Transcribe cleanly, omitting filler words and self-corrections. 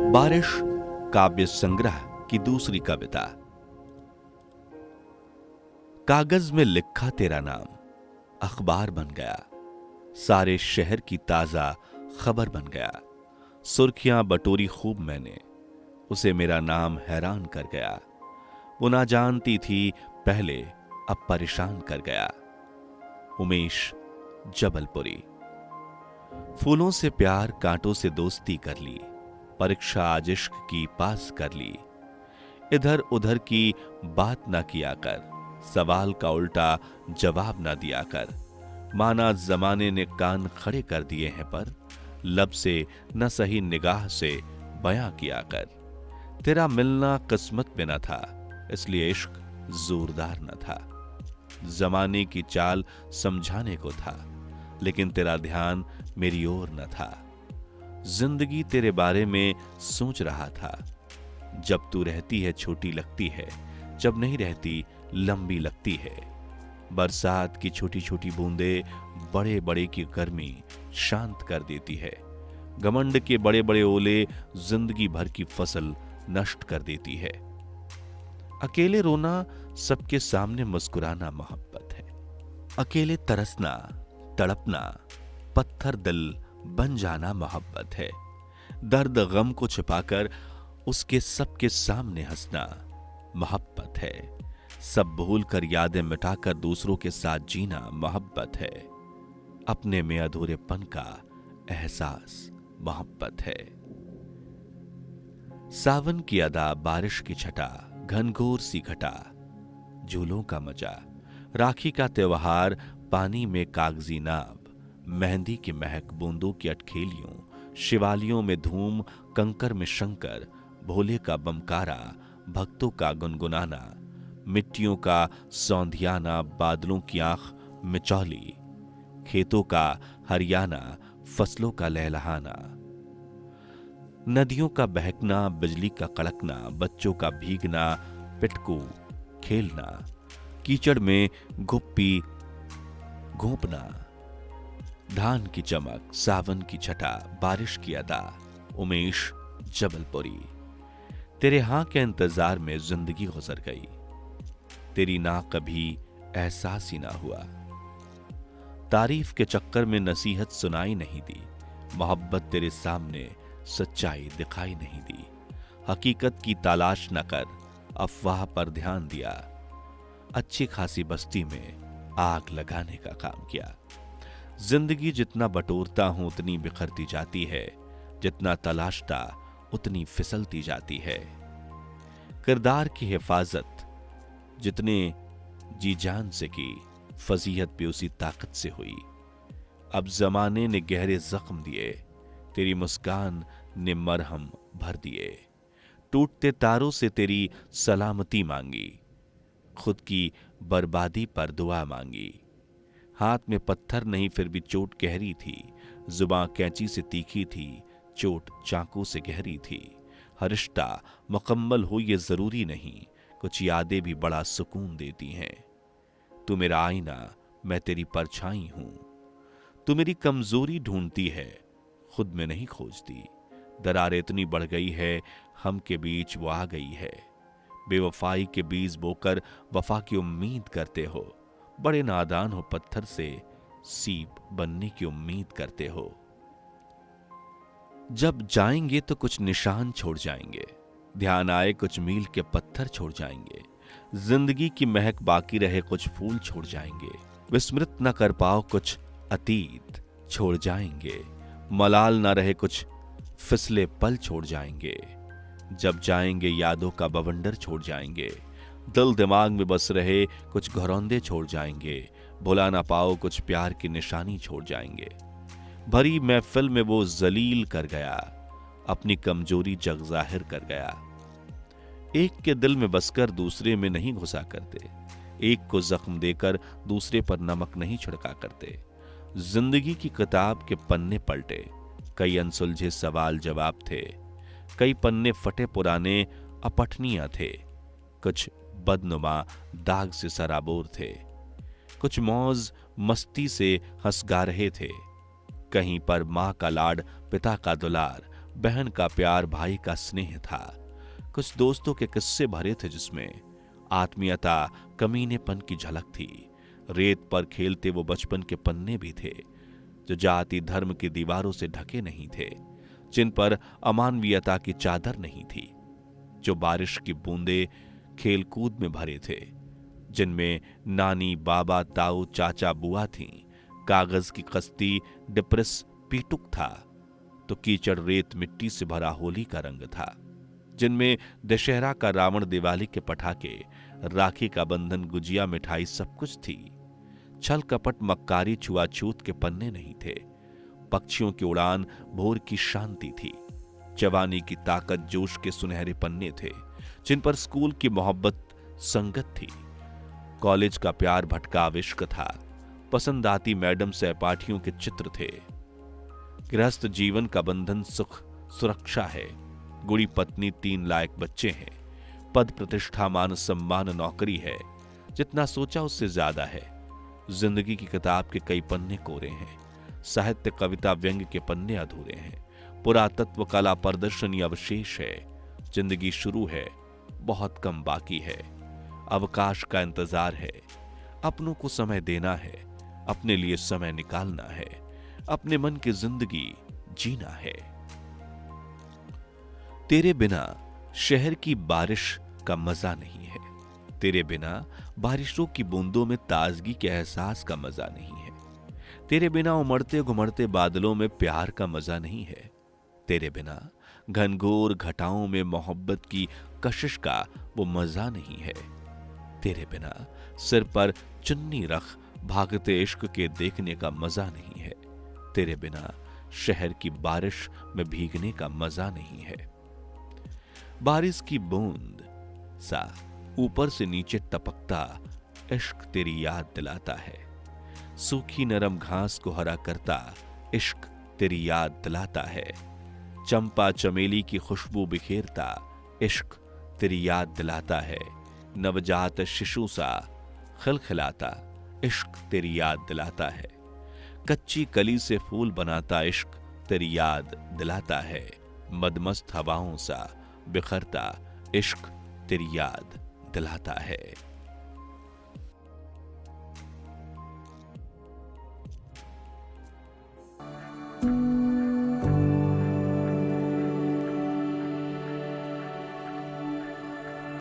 बारिश काव्य संग्रह की दूसरी कविता। कागज में लिखा तेरा नाम अखबार बन गया, सारे शहर की ताजा खबर बन गया। सुर्खियां बटोरी खूब मैंने, उसे मेरा नाम हैरान कर गया। वो ना जानती थी पहले, अब परेशान कर गया। उमेश जबलपुरी। फूलों से प्यार, कांटों से दोस्ती कर ली, परीक्षा आज इश्क की पास कर ली। इधर उधर की बात ना किया कर, सवाल का उल्टा जवाब ना दिया कर। माना जमाने ने कान खड़े कर दिए हैं, पर लब से न सही निगाह से बयां किया कर। तेरा मिलना किस्मत में न था, इसलिए इश्क जोरदार न था। जमाने की चाल समझाने को था, लेकिन तेरा ध्यान मेरी ओर न था। जिंदगी तेरे बारे में सोच रहा था, जब तू रहती है छोटी लगती है, जब नहीं रहती लंबी लगती है। बरसात की छोटी छोटी बूंदें बड़े बड़े की गर्मी शांत कर देती है। घमंड के बड़े बड़े ओले जिंदगी भर की फसल नष्ट कर देती है। अकेले रोना, सबके सामने मुस्कुराना मोहब्बत है। अकेले तरसना, तड़पना, पत्थर दिल बन जाना मोहब्बत है। दर्द गम को छिपाकर उसके सबके सामने हंसना मोहब्बत है। सब भूलकर यादें मिटाकर दूसरों के साथ जीना मोहब्बत है। अपने में अधूरेपन का एहसास मोहब्बत है। सावन की अदा, बारिश की छटा, घनघोर सी घटा, झूलों का मजा, राखी का त्योहार, पानी में कागजी नाव, मेहंदी की महक, बूंदों की अटखेलियों, शिवालियों में धूम, कंकर में शंकर, भोले का बमकारा, भक्तों का गुनगुनाना, मिट्टियों का सौंधियाना, बादलों की आंख मिचौली, खेतों का हरियाना, फसलों का लहलहाना, नदियों का बहकना, बिजली का कड़कना, बच्चों का भीगना, पिटकू खेलना, कीचड़ में गुप्पी घोंपना, धान की चमक, सावन की छटा, बारिश की अदा। उमेश जबलपुरी। तेरे हां के इंतजार में जिंदगी गुजर गई, तेरी ना कभी एहसास ही ना हुआ। तारीफ के चक्कर में नसीहत सुनाई नहीं दी, मोहब्बत तेरे सामने सच्चाई दिखाई नहीं दी। हकीकत की तलाश न कर, अफवाह पर ध्यान दिया। अच्छी खासी बस्ती में आग लगाने का काम किया। जिंदगी जितना बटोरता हूं उतनी बिखरती जाती है, जितना तलाशता उतनी फिसलती जाती है। किरदार की हिफाजत जितने जी जान से की, फजीहत भी उसी ताकत से हुई। अब जमाने ने गहरे जख्म दिए, तेरी मुस्कान ने मरहम भर दिए। टूटते तारों से तेरी सलामती मांगी, खुद की बर्बादी पर दुआ मांगी। हाथ में पत्थर नहीं, फिर भी चोट गहरी थी। जुबां कैंची से तीखी थी, चोट चाकू से गहरी थी। हर रिश्ता मुकम्मल हो ये जरूरी नहीं, कुछ यादें भी बड़ा सुकून देती हैं। तू मेरा आईना, मैं तेरी परछाई हूं। तू मेरी कमजोरी ढूंढती है, खुद में नहीं खोजती। दरार इतनी बढ़ गई है, हम के बीच वो आ गई है। बेवफाई के बीज बोकर वफा की उम्मीद करते हो, बड़े नादान हो, पत्थर से सीप बनने की उम्मीद करते हो। जब जाएंगे तो कुछ निशान छोड़ जाएंगे, ध्यान आए कुछ मील के पत्थर छोड़ जाएंगे। जिंदगी की महक बाकी रहे, कुछ फूल छोड़ जाएंगे। विस्मृत न कर पाओ कुछ अतीत छोड़ जाएंगे। मलाल न रहे कुछ फिसले पल छोड़ जाएंगे। जब जाएंगे यादों का बवंडर छोड़ जाएंगे। दिल दिमाग में बस रहे कुछ घरौंदे छोड़ जाएंगे। भुला ना पाओ कुछ प्यार की निशानी छोड़ जाएंगे। भरी महफिल में वो जलील कर गया, अपनी कमजोरी जग जाहिर कर गया। एक के दिल में बसकर दूसरे में नहीं घुसा करते, एक को जख्म देकर दूसरे पर नमक नहीं छिड़का करते। जिंदगी की किताब के पन्ने पलटे, कई अनसुलझे सवाल जवाब थे। कई पन्ने फटे पुराने अपठनीय थे, कुछ बदनुमा दाग से सराबोर थे। कुछ मौज मस्ती से हंस गा रहे थे। कहीं पर मां का लाड, पिता का दुलार, बहन का प्यार, भाई का स्नेह था। कुछ दोस्तों के किस्से भरे थे जिसमें आत्मीयता, कमीनेपन की झलक थी। रेत पर खेलते वो बचपन के पन्ने भी थे जो जाति धर्म की दीवारों से ढके नहीं थे, जिन पर अमानवीयता की चादर नहीं थी, जो बारिश की बूंदे खेल कूद में भरे थे, जिनमें नानी, बाबा, ताऊ, चाचा, बुआ थीं। कागज की कश्ती डिप्रेस पीटुक था तो कीचड़, रेत, मिट्टी से भरा होली का रंग था, जिनमें दशहरा का रावण, दिवाली के पटाखे, राखी का बंधन, गुजिया, मिठाई सब कुछ थी। छल कपट, मक्कारी, छुआछूत के पन्ने नहीं थे। पक्षियों की उड़ान, भोर की शांति थी। जवानी की ताकत, जोश के सुनहरे पन्ने थे जिन पर स्कूल की मोहब्बत संगत थी। कॉलेज का प्यार भटकाव इश्क था। पसंद आती मैडम, सहपाठियों के चित्र थे। गृहस्थ जीवन का बंधन सुख सुरक्षा है। गुड़ी पत्नी, 3 लायक बच्चे हैं। पद प्रतिष्ठा, मान सम्मान, नौकरी है। जितना सोचा उससे ज्यादा है। जिंदगी की किताब के कई पन्ने कोरे हैं। साहित्य, कविता, व्यंग्य के पन्ने अधूरे हैं। पुरातत्व, कला प्रदर्शनी अवशेष है। जिंदगी शुरू है, बहुत कम बाकी है। अवकाश का इंतजार है। अपनों को समय देना है, अपने लिए समय निकालना है, अपने मन की जिंदगी जीना है। तेरे बिना शहर की बारिश का मजा नहीं है। तेरे बिना बारिशों की बूंदों में ताजगी के एहसास का मजा नहीं है। तेरे बिना उमड़ते घुमड़ते बादलों में प्यार का मजा नहीं है। तेरे बिना घनघोर घटाओं में मोहब्बत की कशिश का वो मजा नहीं है। तेरे बिना सिर पर चुन्नी रख भागते इश्क के देखने का मजा नहीं है। तेरे बिना शहर की बारिश में भीगने का मजा नहीं है। बारिश की बूंद सा ऊपर से नीचे टपकता इश्क तेरी याद दिलाता है। सूखी नरम घास को हरा करता इश्क तेरी याद दिलाता है। चंपा चमेली की खुशबू बिखेरता इश्क तेरी याद दिलाता है। नवजात शिशु सा खिलखिलाता इश्क तेरी याद दिलाता है। कच्ची कली से फूल बनाता इश्क तेरी याद दिलाता है। मदमस्त हवाओं सा बिखरता इश्क तेरी याद दिलाता है।